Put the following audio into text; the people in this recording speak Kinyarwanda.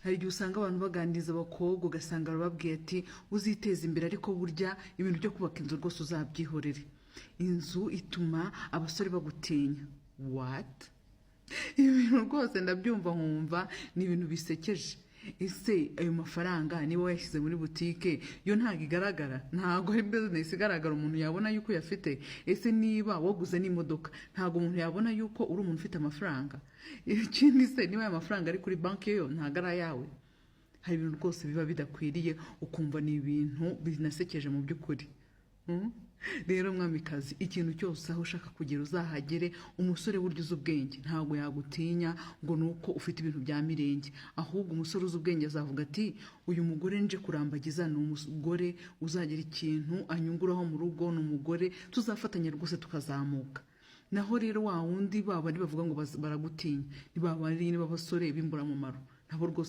hari igihe usanga abantu baganiriza abakobwa ugasanga barababwiye ati uziteza imbere ariko burya ibintu byo kubaka inzu rwose uzabyihorere, inzu ituma abasore bagutinya. What? Ibintu rwose ndabyumva nkumva ni ibintu bisekeje. Ese ayo mafaranga niba wayashyize muri butike yo ntabwo igaragara, ntabwo ari business igaragara umuntu yabona yuko uyafite. Ese niba waguze n'imodoka ntabwo umuntu yabona yuko uri umuntu ufite amafaranga. Ikindi se niba aya mafaranga ari kuri banki yo ntabwo ari ayawe. Hari ibintu rwose biba bidakwiriye ukumva ni ibintu binasekeje mu by'ukuri. Rero mwamikazi, ikintu cyose aho ushaka kugera uzahagere. Umusore burya uzi ubwenge ntabwo yagutinya ngo nuko ufite ibintu bya mirenge, ahubwo umusore uzi ubwenge azavuga ati uyu mugore nje kurambagiza ni umugore uzagira ikintu anyunguraho mu rugo, ni umugore tuzafatanya rwose tukazamuka. Naho rero wa wundi baba bavuga ngo baragutinya, ni babari n'abasore b'imburamumaro nabo rwose